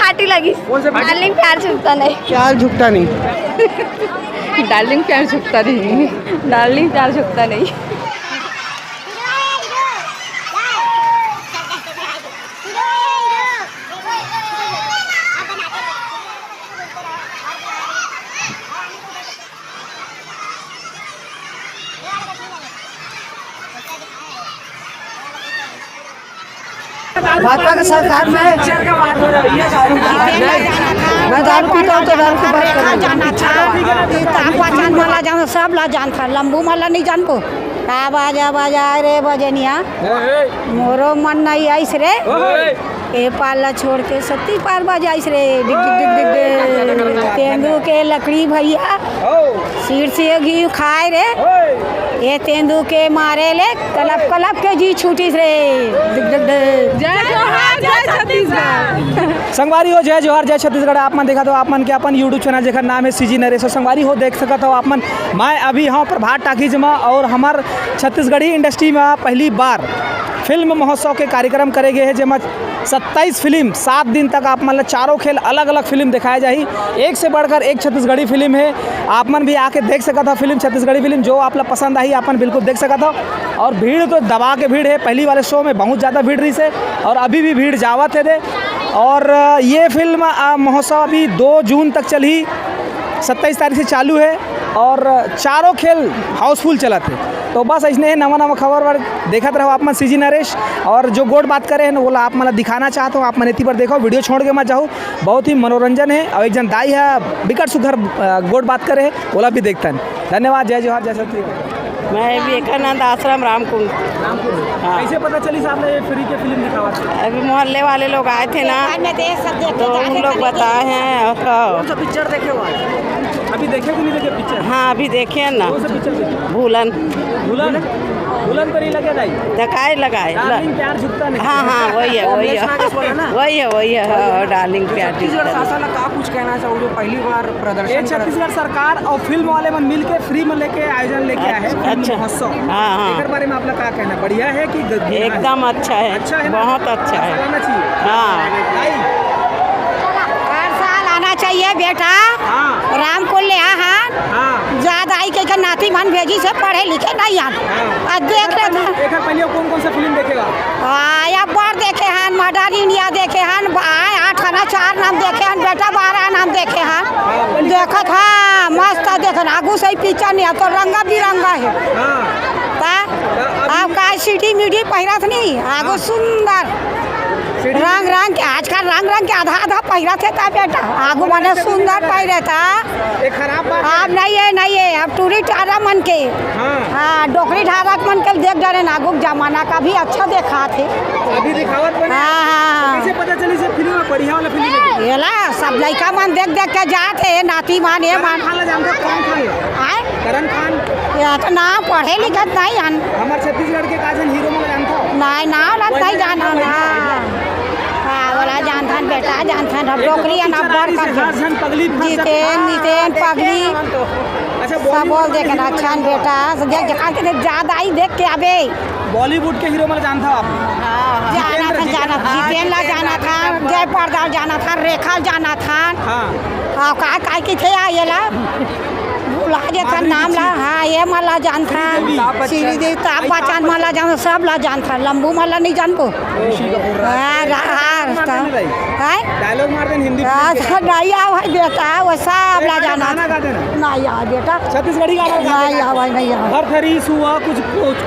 Party लगी। Darling प्यार झुकता नहीं। प्यार झुकता नहीं। डार्लिंग प्यार झुकता नहीं। डार्लिंग प्यार झुकता नहीं। भाजपा की सरकार में मैं दारू पीता हूँ तो दारू की बात कर जाना था माला जाना सब ला जान था लंबू माला नहीं जान को का बाजा रे बजनिया मोरो मन नहीं आइस रे ए पाला छोड़ के सती पार बजाइस रे डिग डिग डिग डिग तेंदू के लकड़ी भैया सिर से घी खाए रे ये तेंदू के मारे ले कलप कलप के जी छूटी रे डिग डिग डिग। जय जोहार जय छत्तीसगढ़। संगवारी हो जय जोहार जय छत्तीसगढ़। आप मन देखा तो आप मन के अपन यूट्यूब चैनल जेकर नाम है सीजी नरेश। संगवारी हो देख सकत हो आप मन मैं अभी हाँ प्रभात टाकीज में और हमार छत्तीसगढ़ी इंडस्ट्री में पहली बार फिल्म महोत्सव के कार्यक्रम करे गए हैं जिसमें 27 फिल्म 7 दिन तक आप मतलब चारों खेल अलग अलग फिल्म दिखाए जाही। एक से बढ़कर एक छत्तीसगढ़ी फिल्म है। आप मन भी आके देख सकता था फिल्म छत्तीसगढ़ी फिल्म जो आप लोग पसंद आई अपन बिल्कुल देख सकता था। और भीड़ तो दबा के भीड़ है। पहली वाले शो में बहुत ज़्यादा भीड़ रही से और अभी भी भीड़ जावत है दे। और ये फिल्म महोत्सव अभी 2 जून तक चली 27 तारीख से चालू है और चारों खेल हाउसफुल चला थे। तो बस ऐसे नवा नवा खबर देखते रहो आप मन सीजी नरेश। और जो गोड बात करे हैं ना बोला आप मतलब दिखाना चाहते हो आप मन इतनी पर देखो वीडियो छोड़ के मत जाओ। बहुत ही मनोरंजन है और एक जन दाई है बिकट सुघर गोड बात करे है बोला भी देखता है। धन्यवाद जय जोहार जय छत्तीसगढ़। मैं विवेकानंद आश्रम रामकुंड। हाँ। कैसे पता चली साहब ने ये फ्री के फिल्म दिखावा? अभी मोहल्ले वाले लोग आए थे ना तो उन लोग बताए हैं। कौन सा पिक्चर देखे हो अभी देखे कि नहीं देखे पिक्चर? हाँ अभी देखे ना कौन सा पिक्चर देखे? भूलन भूलन भूलन तो नहीं लगे दाई धकाए लगाए डार्लिंग प्यार झुकता नहीं। हाँ वही है डार्लिंग प्यार छत्तीसगढ़ शासन का कुछ कहना चाहूँ जो पहली बार प्रदर्शन छत्तीसगढ़ सरकार और फिल्म वाले मन मिल के फ्री में लेके आयोजन लेके आए हैं फिल्म महोत्सव। हाँ इसके बारे में आप लोग क्या कहना बढ़िया है कि एकदम अच्छा है। अच्छा है बहुत अच्छा है। आना चाहिए। हाँ हर साल आना चाहिए बेटा। हाँ राम को ले हाँ ज्यादा आई के नाती मन भेजी से पढ़े लिखे नहीं आन देख ले एक पहले कौन से फिल्म देखेगा? या बार देखे हैं मॉडर्न इंडिया देखे हैं 8 आना 4 नाम देखे हैं बेटा 12 नाम देखे हैं देखत हाँ मस्त देखन आगू से पिक्चर नहीं तो रंगा बिरंगा है। अब का सीटी मीडी पहिरत नहीं आगू सुंदर रंग रंग के आजकल रंग रंग के आधा पहिरा थे ता बेटा आगू मने सुंदर पहिरे था। अब नहीं है अब टूरी ठारा मन के हाँ डोकरी ठारा मन के देख डरे नागू जमाना का भी अच्छा देखा थे अभी दिखावत बने। हाँ कैसे पता चली से फिल्म में बढ़िया वाला फिल्म है? ये ला सब लड़का मन देख देख के जाते नाती मान ये मान खान जानते कौन खान आए करण खान या तो ना पढ़े लिखत नहीं हन हमारे छत्तीसगढ़ के काजन हीरो में जानता नहीं ना नहीं जाना ना वाला जानथन बेटा जानथन अब डोकरी ना बर कर जीतेन नीतेन पगली अच्छा सब बोल देखना अच्छा बेटा देख के ज्यादा ही देख के आबे बॉलीवुड के हीरो में जानता आप? जाना था जीतेन ला जाना था जय प्रदा जाना था रेखा जाना था। हाँ का की थे ये ला भूला जेता नाम ला हाँ ये मला जान था श्री देवी ताप बच्चन मला जान सब ला जान था लंबू मला नहीं जान को डायलॉग मार देन हिंदी नहीं आवा बेटा वो सब ला जाना नहीं आ बेटा छत्तीसगढ़ी गाना नहीं आवा नहीं आवा हर थरी सुआ कुछ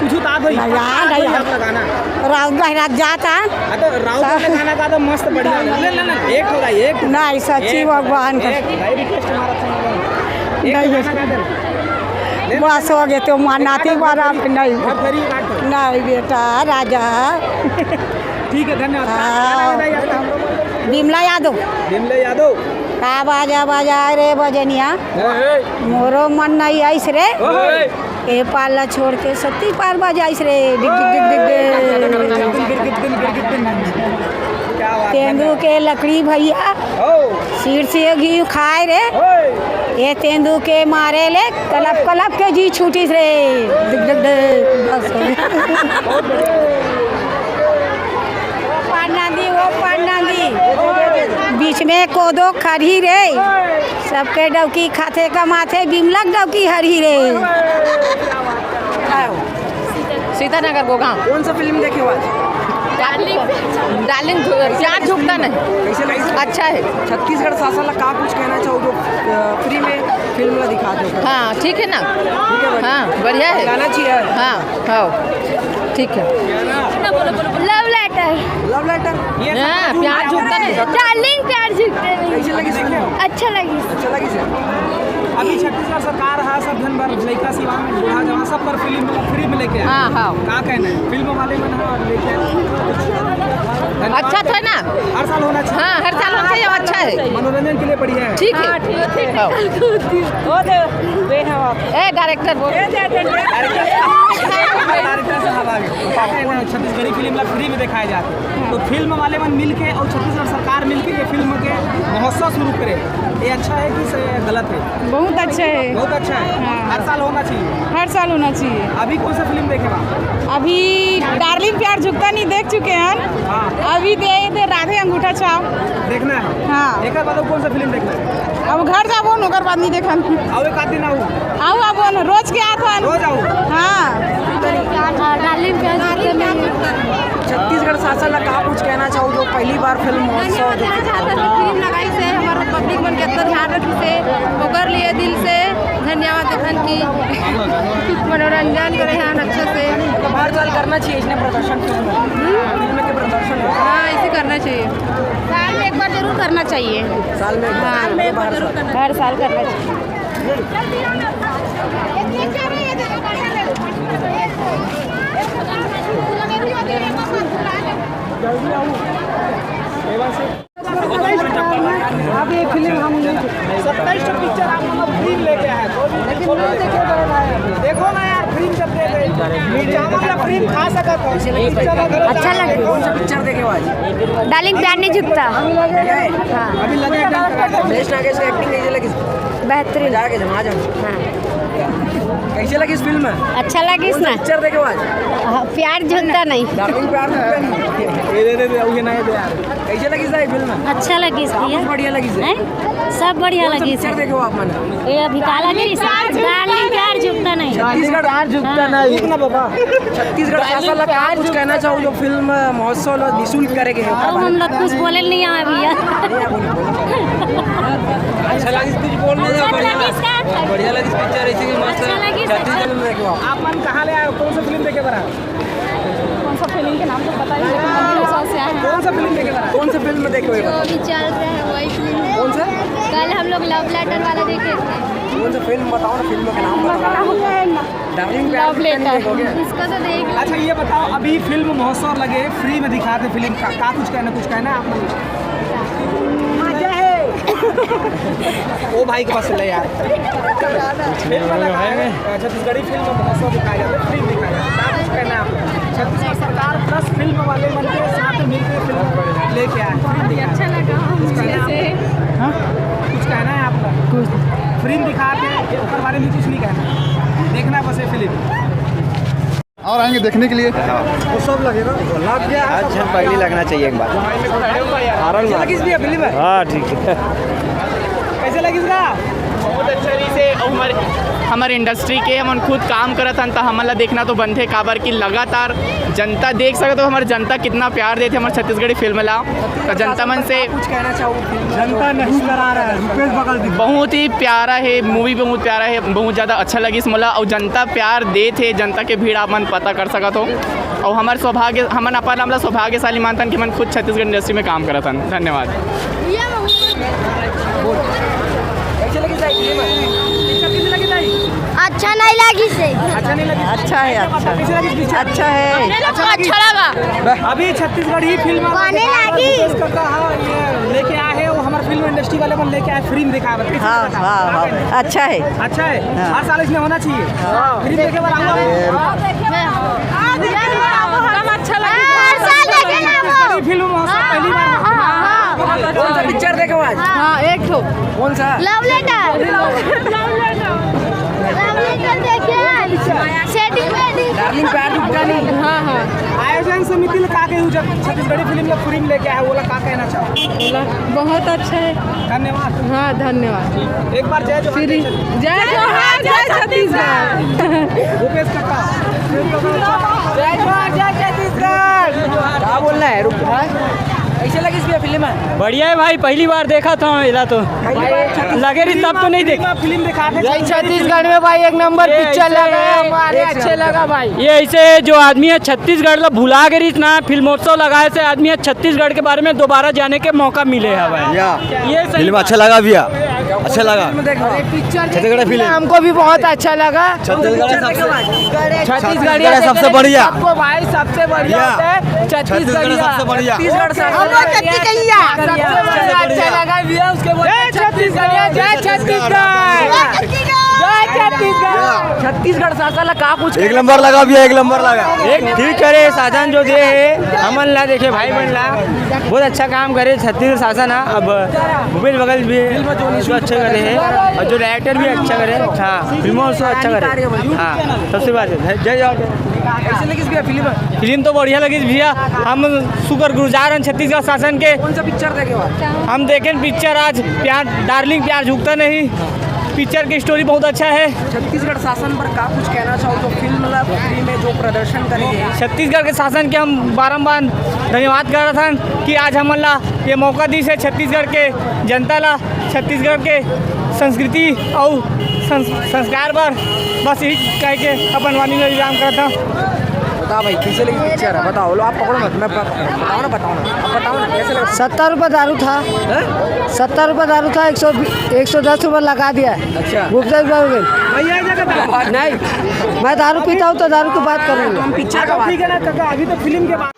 कुछ ताक होई नहीं गाना राउत बहरा जाता तो राउत का गाना का तो मस्त बढ़िया ले एक होगा एक नहीं सच्ची भगवान का बस हो गए तो नाती बारा नहीं बेटा राजा। ठीक है धन्यवाद। बिमला यादव का बाजा रे बजनिया मोरो मन नहीं आइस रे ए पाला छोड़ के सती पार बजाइस रे डिग डिग डिग तेंदू के लकड़ी भैया सिर से घी खाए रे ये तेंदू के मारे ले कलप कलप के जी छूटी रे डिग डिग पढ़ना दी बीच में कोदो खरही रे, सबके डौकी खाते कमाथे बिमलक डौकी हरही रे। सीतानगर गोगांव। कौन सा फिल्म देखे हो आज? डार्लिंग प्यार झुकता नहीं। कैसे लगी? अच्छा है। छत्तीसगढ़ शासन ला का कुछ कहना चाहो जो फ्री में फिल्म ला दिखा दो? हाँ ठीक है ना। ठीक है, हाँ बढ़िया है। गाना चाहिए। हाँ हाँ ठीक है। Love letter. Love letter. हाँ प्यार झुकता नहीं। डार्लिंग प्यार झुकते नहीं। कैसे लगी फिल्म? अच्छा लगी। अच्छा लगी सर। अभी छत्तीसगढ़ सरकार है सब जन भर लड़का सिवान बूढ़ा जवान सब पर फिल्म फ्री में लेके आए। हाँ हाँ का कहना है फिल्म वाले में ना लेके अच्छा था ना। हर साल होना चाहिए। हाँ हर साल होना चाहिए। अच्छा है। मनोरंजन के लिए बढ़िया है। ठीक है। हाँ। ए डायरेक्टर बोल। डायरेक्टर साहब आ गए। क्या कहना है छत्तीसगढ़ी फिल्म ला फ्री में दिखाए जाते हैं तो फिल्म वाले मन मिल के और छत्तीसगढ़ सरकार मिल के ये फिल्म के महोत्सव शुरू करे, ये अच्छा है कि गलत है? बहुत अच्छा है। बहुत अच्छा है। हाँ। हर साल होना चाहिए। हर साल होना चाहिए। अभी कौन सा फिल्म देखे बा? अभी डार्लिंग प्यार झुकता नहीं देख चुके हैं। हाँ अभी दे राधे अंगूठा छाप देखना है। हाँ। एक बार कौन सा फिल्म देखना है? अब घर जाबो नौकर बाद नहीं देखन। आओ एक आध दिन आओ। आओ अब रोज के आता रोज आओ। हाँ डार्लिंग प्यार झुकते नहीं। छत्तीसगढ़ शासन ला का कुछ कहना चाहो जो पहली बार फिल्म महोत्सव जो फिल्म लगाई से हमारा पब्लिक मन के अंदर ध्यान रखी से ओकर लिए दिल से धन्यवाद देखन की मनोरंजन करे हैं अच्छे से। हर साल करना चाहिए इसने प्रदर्शन फिल्म के प्रदर्शन। हाँ इसे करना चाहिए। साल में एक बार जरूर करना चाहिए। साल में हर साल करना चाहिए। अब ये फिल्म हम 27 पिक्चर आप हम फिल्म लेके आए देखो ना यार फिल्म जब दे फिल्म खा सकता अच्छा लगे। कौन सा पिक्चर देखे हो आज? डार्लिंग प्यार नहीं झुकता। अभी लगे बेस्ट आगे से एक्टिंग कैसे लगी? बेहतरीन। जाके जमा जाओ। कैसे लगी इस फिल्म में? अच्छा लगी कौन सा इसमें। पिक्चर देखे हो आज? प्यार झुकता नहीं। डार्लिंग प्यार झुकता नहीं। दे ना दे यार कैसे लगी इस फिल्म? अच्छा लगी बहुत बढ़िया लगी इसे। सब बढ़िया कौन सा पिक्चर देखे हो आप? मैंने ये अभी काला गिरी डार्लिंग प्यार झुकता नहीं। छत्तीसगढ़ रुक ना बाबा। छत्तीसगढ़ शासन ला का कुछ कहना चाहो जो फिल्म महोत्सव ला निःशुल्क करेंगे? अब हम लोग कुछ बोले नहीं आए भैया। अच्छा लगी कुछ बोलने बढ़िया लगी पिक्चर ऐसे की मस्त अच्छा लगी। छत्तीसगढ़ में देखे हो आप? आप मन कहाँ ले आए? कौन सा फिल्म देखे बरा? कौन सा फिल्म के नाम तो पता ही नहीं। कौन सा फिल्म देखे बरा? कौन सा फिल्म देखे हो? अभी चल रहा है वही फिल्म। कौन सा? कल हम लोग लव लेटर वाला देखे थे। कौन सा फिल्म बताओ ना, फिल्म का नाम बताओ। डार्लिंग प्यार झुकता नहीं देखोगे? इसको तो देख। अच्छा ये बताओ अभी फिल्म महोत्सव लगे फ्री में दिखाते फिल्म का कुछ कहना आप लोग? ओ भाई के पास ले यार फिल्म छत्तीसगढ़ी फिल्म महोत्सव दिखाया जाता है फ्री में दिखाया जाता है। कुछ कहना है आप? छत्तीसगढ़ सरकार प्लस फिल्म वाले मन के साथ मिलकर फिल्म लेके आए। अच्छा लगा कुछ कहना है आपका? कुछ फिल्म दिखाते हैं उसके बारे में कुछ नहीं कहना, देखना बस ये फिल्म। और आएंगे देखने के लिए। वो सब लगेगा लग गया। अच्छा पहले लगना चाहिए एक बार। कैसे लगी इस फिल्म में? हाँ ठीक है। कैसे लगी इसका? बहुत अच्छा रही से हमारे इंडस्ट्री के हम खुद काम करत हन तो हमला देखना तो बंद है काबर की लगातार जनता देख सके तो हमारे जनता कितना प्यार देते हमारे छत्तीसगढ़ी फिल्म ला तो जनता मन से कुछ कहना चाहो? जनता नहीं करा रहा है। रुपेश बगल दी बहुत ही प्यारा है मूवी, बहुत प्यारा है, बहुत ज़्यादा अच्छा लगी इस मोला और जनता प्यार दे थे। जनता के भीड़ आप मन पता कर सकत हो और हमारे सौभाग्य हमन अपन हमला सौभाग्यशाली मानतन कि मन खुद छत्तीसगढ़ इंडस्ट्री में काम करत हन। धन्यवाद। कैसे लगी फिल्म? कैसे लगी ताई? अच्छा नहीं लगी से। अच्छा नहीं लगी? अच्छा है, अच्छा कैसे लगी पिक्चर? अच्छा है। अच्छा लगा। अभी छत्तीसगढ़ी फिल्म गाने लगी। ये लेके आए हैं वो हमारे फिल्म इंडस्ट्री वाले को लेके आए फ्री में दिखा रहे हैं। हाँ हाँ हाँ अच्छा है। अच्छा है। हर साल इसमें होना चाहिए। फ्री देखे बार आऊंगा। फिल्म पहली बार। कौन सा पिक्चर देखे हो आज? हाँ एक ठो। कौन सा? Love letter. लव लेटर देखे। सेटिंग में डार्लिंग प्यार झुकता नहीं। हाँ हाँ आयोजन समिति ने का कहू जब छत्तीसगढ़ी फिल्म में फिल्म लेके आया बोला का कहना चाहो? बोला बहुत अच्छा है। धन्यवाद। हाँ धन्यवाद। एक बार जय जोहार। जय जोहार जय छत्तीसगढ़। भूपेश काका जय जोहार जय छत्तीसगढ़। क्या बोलना है? रुक कैसे लगी इसकी फिल्म है? बढ़िया है भाई, पहली बार देखा था इला तो लगे रही तब तो नहीं देखा फिल्म दिखाते छत्तीसगढ़ में भाई एक नंबर पिक्चर लगा हमारे, अच्छे लगा भाई। ये ऐसे जो आदमी है छत्तीसगढ़ भुला के रही ना फिल्मोत्सव लगाए से आदमी है छत्तीसगढ़ के बारे में दोबारा जाने के मौका मिले है भाई। ये फिल्म अच्छा लगा भैया, अच्छा लगा छत्तीसगढ़ फिल्म हमको भी बहुत अच्छा लगा। छत्तीसगढ़ छत्तीसगढ़ सबसे बढ़िया, आपको भाई सबसे बढ़िया छत्तीसगढ़ सबसे बढ़िया। अच्छा लगा भैया। उसके बाद छत्तीसगढ़ जय छत्तीसगढ़ जय छत्तीसगढ़। छत्तीसगढ़ शासन का कुछ एक नंबर लगा भैया, एक नंबर लगा। एक ठीक करे शासन जो दे है हमन ला देखे भाई बन ला बहुत अच्छा काम करे छत्तीसगढ़ शासन। अब भूपेश बघेल भी जो अच्छे करे हैं और जो डायरेक्टर भी अच्छा करे। हाँ फिल्मों से अच्छा करे। हाँ सबसे बात है जय जय। कैसे लगी भैया फिल्म? फिल्म तो बढ़िया लगी भैया, हम शुक्रगुजार हैं छत्तीसगढ़ शासन के। कौन सा पिक्चर देखे हो? हम देखें पिक्चर आज प्यार डार्लिंग प्यार झुकता नहीं। पिक्चर की स्टोरी बहुत अच्छा है। छत्तीसगढ़ शासन पर का कुछ कहना चाहो तो फिल्म में जो प्रदर्शन करेंगे? छत्तीसगढ़ के शासन के हम बारम्बार धन्यवाद कर रहे थे कि आज हमन ला ये मौका दी से छत्तीसगढ़ के जनता ला छत्तीसगढ़ के संस्कृति और संस्कार पर बस यही कह के अपन वाणी में विराम करता हूँ। बताओ भाई कैसे लगी पिक्चर है? बताओ लो, आप पकड़ो मत, मैं बताओ ना आप बताओ ना कैसे लगा? 70 रुपये दारू था। 70 रुपये दारू था, 110 रुपये लगा दिया। अच्छा भूपेश बघेल नहीं, मैं दारू पीता हूँ तो दारू की बात करूँगा। हम पिक्चर का ठीक है ना काका, अभी तो फिल्म के बाद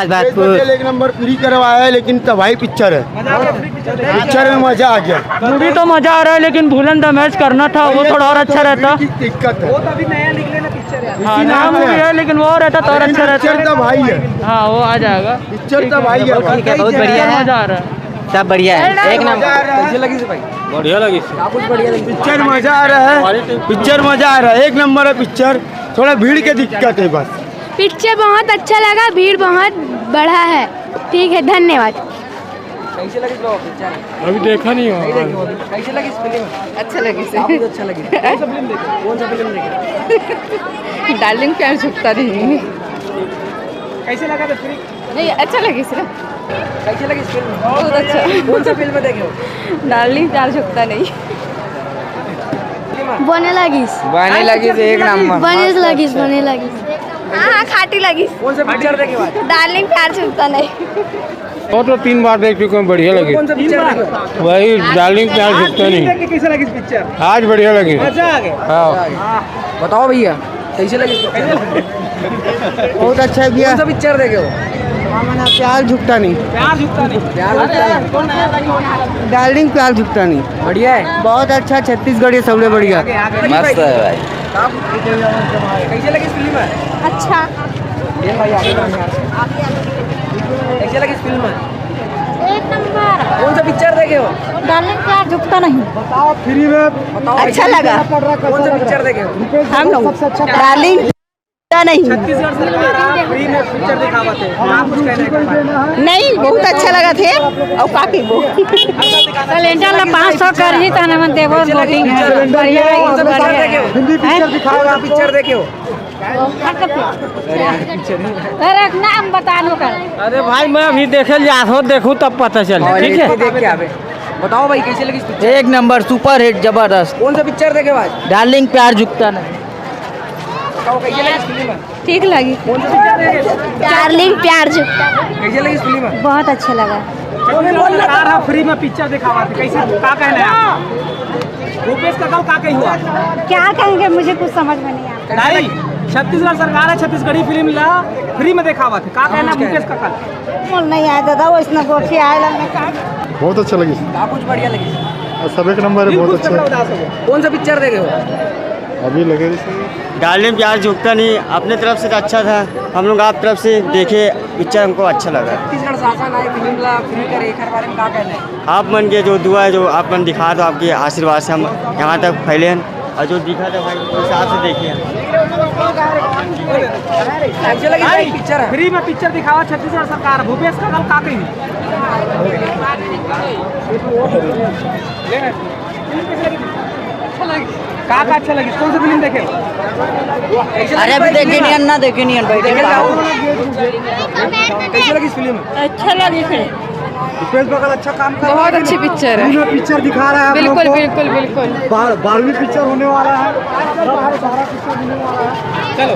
बात एक नंबर फ्री करवाया है, लेकिन तबाही पिक्चर है। पिक्चर में मजा आ गया। मूवी तो मजा आ रहा है लेकिन भूलन दमेज करना था वो थोड़ा और अच्छा रहता। दिक्कत है। वो तो अभी नया निकले ना पिक्चर है। हाँ नया मूवी है लेकिन वो रहता तो और अच्छा रहता। पिक्चर तबाही है। हाँ वो आ जाएगा। पिक्चर तबाही है। बहुत बढ़िया है, मजा आ रहा है, सब बढ़िया है, एक नंबर। कैसे लगी भाई? बढ़िया लगी। कुछ बढ़िया लगी। पिक्चर मजा आ रहा है, पिक्चर मजा आ रहा है, एक नंबर है पिक्चर। थोड़ा भीड़ की दिक्कत है बस। पिक्चर बहुत अच्छा लगा, भीड़ बहुत बढ़ा है। ठीक है धन्यवाद। कैसे लगी पिक्चर? अभी देखा नहीं हो। कैसे लगी फिल्म? अच्छा लगी से। बहुत अच्छा लगी। कौन सा फिल्म देखे? डार्लिंग प्यार झुकता नहीं। कैसे लगा था फिल्म? नहीं अच्छा लगी सिर्फ कैसे लगी फिल्म? बहुत अच्छा। कौन सा फिल्म देखे हो? डार्लिंग प्यार झुकता नहीं। बने लगी से एक नंबर। बने लगी। हाँ खाटी लगी। कौन सा पिक्चर देखे भाई? डार्लिंग प्यार छूटता नहीं। वो तो 3 बार देख चुके हैं, बढ़िया लगी। कौन सा पिक्चर देखे? वही डार्लिंग प्यार झुकता नहीं। कैसे लगी पिक्चर? आज बढ़िया लगी। मजा आ गया। हाँ बताओ भैया कैसे लगी? बहुत अच्छा है भैया। कौन सा पिक्चर देखे हो? प्यार झुकता नहीं। प्यार झुकता नहीं। प्यार झुकता नहीं। डार्लिंग प्यार झुकता नहीं। बढ़िया है, बहुत अच्छा छत्तीसगढ़ ये सबसे बढ़िया। मस्त है भाई। कैसे लगी फिल्म? अच्छा ये भाई आगे कैसे लगी फिल्म? एक नंबर। कौन सा पिक्चर देखे हो? डार्लिंग प्यार झुकता नहीं। बताओ अच्छा लगा। कौन सा पिक्चर देखे हो? हम लोग डार्लिंग नहीं छत्तीसगढ़ सरकार फ्री में पिक्चर दिखावा थे। आप कुछ कहना नहीं, बहुत अच्छा लगा थे और काफी वो सिलेंडर ला 500 कर ही तना मन देवो वोटिंग है। बढ़िया कौन सा पिक्चर देखे हो? हिंदी पिक्चर दिखाया। पिक्चर देखे हो? अरे नाम बता लो कर। अरे भाई मैं अभी देखे जाओ, देखूँ तब पता चले। ठीक है देख के आवे। बताओ भाई कैसे लगी पिक्चर? एक नंबर सुपर हिट जबरदस्त। कौन सा पिक्चर देखे भाई? डार्लिंग प्यार झुकता नहीं। बताओ कैसे लगी फिल्म? ठीक लगी। कौन सा पिक्चर देखे? डार्लिंग प्यार झुकता। कैसे लगी फिल्म? बहुत अच्छा लगा। सरकार है फ्री में पिक्चर दिखावा थे। कैसे का कहना है? भूपेश काका का कही हुआ? क्या कहेंगे मुझे कुछ समझ में नहीं आता। नहीं, छत्तीसगढ़ सरकार है छत्तीसगढ़ी फिल्म ला फ्री में दिखावा थे। का कहना है भूपेश काका? बोल नहीं आया दादा, वो इसने गोखी आया मैं का बहुत अच्छा लगी। का कुछ बढ़िया लगी? सब एक नंबर है, बहुत अच्छा। कौन सा पिक्चर देखे हो? अभी लगे डार्लिंग प्यार झुकता नहीं अपने तरफ से तो अच्छा था। हम लोग आप तरफ से देखे पिक्चर हमको अच्छा लगा। छत्तीसगढ़ शासन आए फिल्म ला फ्री करे एकर बारे में का कहना है? आप मन के जो दुआ है जो आप मन दिखा तो आपके आशीर्वाद से हम यहाँ तक फैले हैं और जो दिखा था भाई उस हिसाब से देखिए। पिक्चर फ्री में पिक्चर दिखावा छत्तीसगढ़ सरकार भूपेश का कल का कही का अच्छा लगी कौन सा फिल्म देखे? अरे अभी देखे नहीं अन्ना देखे नहीं भाई कैसे लगी फिल्म? अच्छा लगी फिर भूपेश बघेल अच्छा काम कर बहुत अच्छी पिक्चर है। पिक्चर दिखा रहा है आप लोग बिल्कुल को। बिल्कुल बिल्कुल 12वीं पिक्चर होने वाला है। चलो